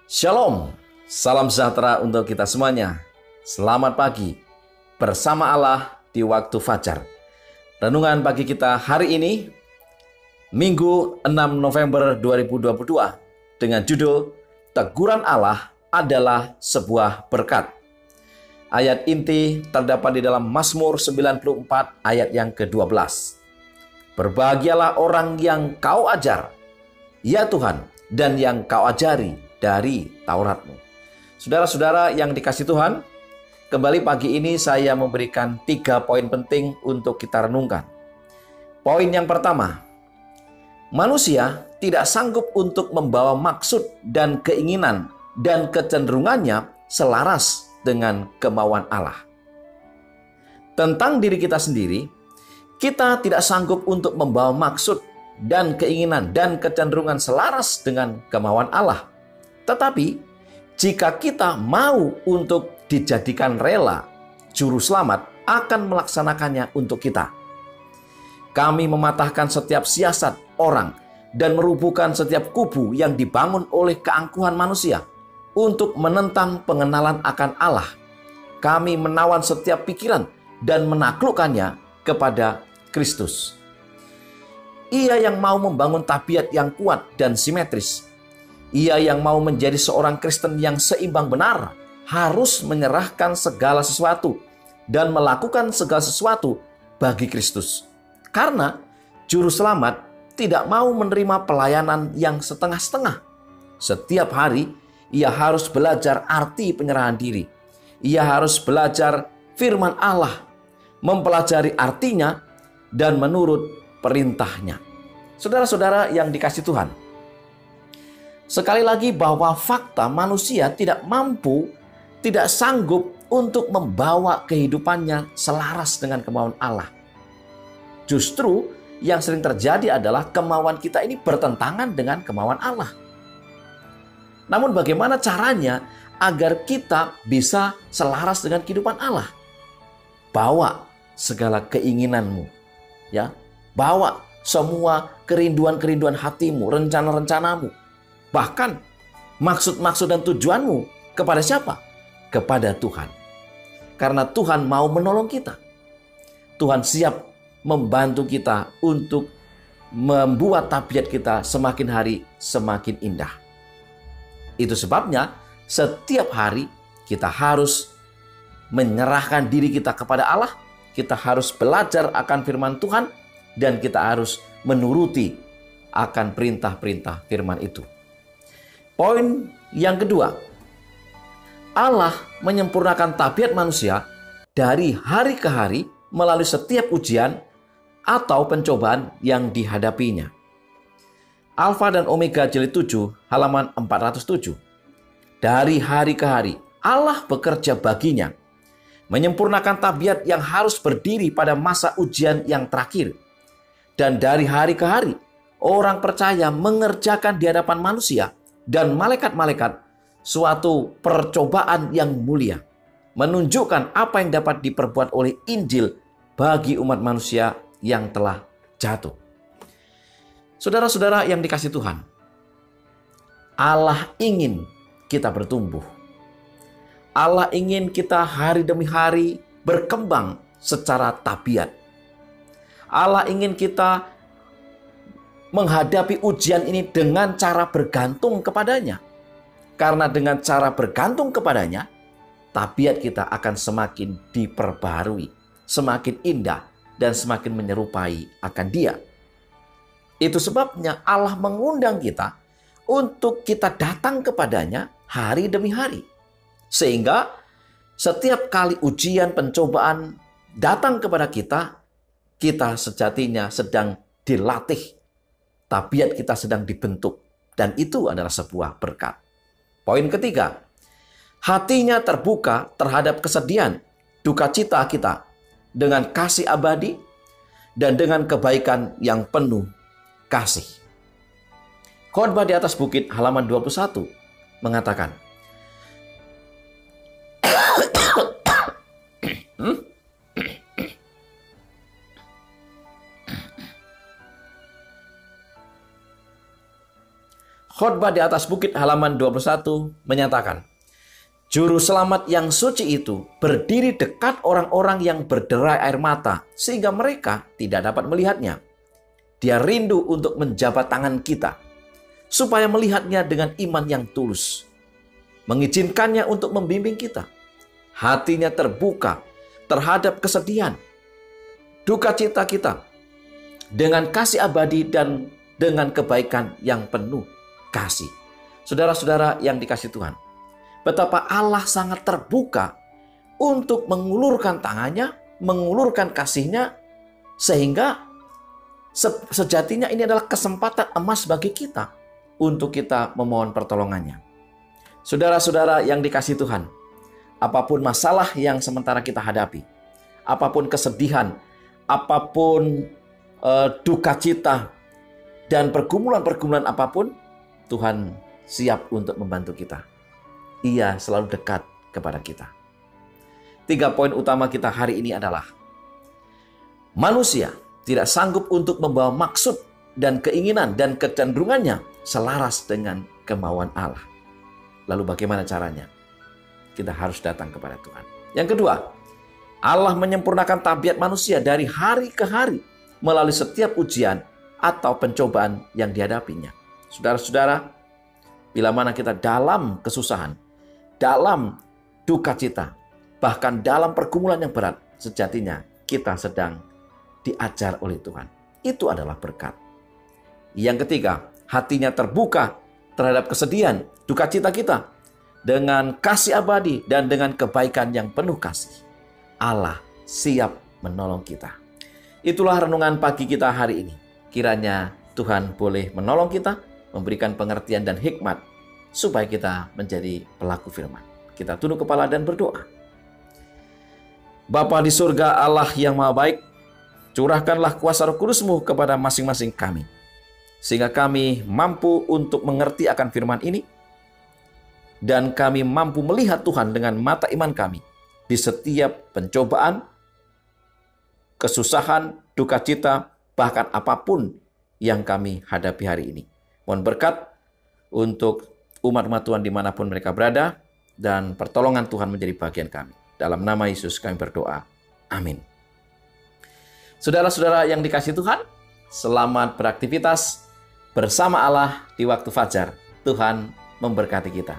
Shalom, salam sejahtera untuk kita semuanya. Selamat pagi bersama Allah di waktu fajar. Renungan pagi kita hari ini, Minggu 6 November 2022, dengan judul Teguran Allah adalah sebuah berkat. Ayat inti terdapat di dalam Mazmur 94 ayat yang ke-12. Berbahagialah orang yang kau ajar, ya Tuhan, dan yang kau ajari dari Tauratmu. Saudara-saudara yang dikasihi Tuhan, kembali pagi ini saya memberikan 3 poin penting untuk kita renungkan. Poin yang pertama, manusia tidak sanggup untuk membawa maksud dan keinginan dan kecenderungannya selaras dengan kemauan Allah. Tentang diri kita sendiri, kita tidak sanggup untuk membawa maksud dan keinginan dan kecenderungan selaras dengan kemauan Allah. Tetapi, jika kita mau untuk dijadikan rela, Juru Selamat akan melaksanakannya untuk kita. Kami mematahkan setiap siasat orang dan merubuhkan setiap kubu yang dibangun oleh keangkuhan manusia untuk menentang pengenalan akan Allah. Kami menawan setiap pikiran dan menaklukkannya kepada Kristus. Ia yang mau membangun tabiat yang kuat dan simetris. Ia yang mau menjadi seorang Kristen yang seimbang benar harus menyerahkan segala sesuatu dan melakukan segala sesuatu bagi Kristus. Karena Juru Selamat tidak mau menerima pelayanan yang setengah-setengah. Setiap hari ia harus belajar arti penyerahan diri. Ia harus belajar firman Allah, mempelajari artinya dan menurut perintahnya. Saudara-saudara yang dikasihi Tuhan, sekali lagi bahwa fakta manusia tidak mampu, tidak sanggup untuk membawa kehidupannya selaras dengan kemauan Allah. Justru yang sering terjadi adalah kemauan kita ini bertentangan dengan kemauan Allah. Namun bagaimana caranya agar kita bisa selaras dengan kehidupan Allah? Bawa segala keinginanmu, ya, bawa semua kerinduan-kerinduan hatimu, rencana-rencanamu, bahkan maksud-maksud dan tujuanmu kepada siapa? Kepada Tuhan. Karena Tuhan mau menolong kita. Tuhan siap membantu kita untuk membuat tabiat kita semakin hari semakin indah. Itu sebabnya setiap hari kita harus menyerahkan diri kita kepada Allah. Kita harus belajar akan firman Tuhan dan kita harus menuruti akan perintah-perintah firman itu. Poin yang kedua, Allah menyempurnakan tabiat manusia dari hari ke hari melalui setiap ujian atau pencobaan yang dihadapinya. Alfa dan Omega jilid 7 halaman 407. Dari hari ke hari Allah bekerja baginya, menyempurnakan tabiat yang harus berdiri pada masa ujian yang terakhir. Dan dari hari ke hari orang percaya mengerjakan di hadapan manusia dan malaikat-malaikat suatu percobaan yang mulia, menunjukkan apa yang dapat diperbuat oleh Injil bagi umat manusia yang telah jatuh. Saudara-saudara yang dikasihi Tuhan, Allah ingin kita bertumbuh. Allah ingin kita hari demi hari berkembang secara tabiat. Allah ingin kita menghadapi ujian ini dengan cara bergantung kepadanya. Karena dengan cara bergantung kepadanya, tabiat kita akan semakin diperbarui, semakin indah, dan semakin menyerupai akan Dia. Itu sebabnya Allah mengundang kita untuk kita datang kepadanya hari demi hari. Sehingga setiap kali ujian, pencobaan datang kepada kita, kita sejatinya sedang dilatih. Tabiat kita sedang dibentuk. Dan itu adalah sebuah berkat. Poin ketiga, hatinya terbuka terhadap kesedihan, duka cita kita dengan kasih abadi dan dengan kebaikan yang penuh kasih. Khotbah di atas bukit halaman 21 mengatakan, Khotbah di atas bukit halaman 21 menyatakan, Juru selamat yang suci itu berdiri dekat orang-orang yang berderai air mata sehingga mereka tidak dapat melihatnya. Dia rindu untuk menjabat tangan kita supaya melihatnya dengan iman yang tulus, mengizinkannya untuk membimbing kita. Hatinya terbuka terhadap kesedihan, duka cita kita dengan kasih abadi dan dengan kebaikan yang penuh kasih. Saudara-saudara yang dikasihi Tuhan, betapa Allah sangat terbuka untuk mengulurkan tangannya, mengulurkan kasihnya, sehingga sejatinya ini adalah kesempatan emas bagi kita untuk kita memohon pertolongannya. Saudara-saudara yang dikasihi Tuhan, apapun masalah yang sementara kita hadapi, apapun kesedihan, apapun duka cita, dan pergumulan-pergumulan apapun, Tuhan siap untuk membantu kita. Ia selalu dekat kepada kita. 3 poin utama kita hari ini adalah, manusia tidak sanggup untuk membawa maksud dan keinginan dan kecenderungannya selaras dengan kemauan Allah. Lalu bagaimana caranya? Kita harus datang kepada Tuhan. Yang kedua, Allah menyempurnakan tabiat manusia dari hari ke hari melalui setiap ujian atau pencobaan yang dihadapinya. Saudara-saudara, bila mana kita dalam kesusahan, dalam duka cita, bahkan dalam pergumulan yang berat, sejatinya kita sedang diajar oleh Tuhan. Itu adalah berkat. Yang ketiga, hatinya terbuka terhadap kesedihan, duka cita kita dengan kasih abadi dan dengan kebaikan yang penuh kasih. Allah siap menolong kita. Itulah renungan pagi kita hari ini. Kiranya Tuhan boleh menolong kita, memberikan pengertian dan hikmat supaya kita menjadi pelaku firman. Kita tunduk kepala dan berdoa. Bapa di surga, Allah yang maha baik, curahkanlah kuasa Roh Kudus-Mu kepada masing-masing kami, sehingga kami mampu untuk mengerti akan firman ini, dan kami mampu melihat Tuhan dengan mata iman kami di setiap pencobaan, kesusahan, duka cita, bahkan apapun yang kami hadapi hari ini. Mohon berkat untuk umat-umat Tuhan dimanapun mereka berada, dan pertolongan Tuhan menjadi bagian kami. Dalam nama Yesus kami berdoa. Amin. Saudara-saudara yang dikasihi Tuhan, selamat beraktivitas bersama Allah di waktu fajar. Tuhan memberkati kita.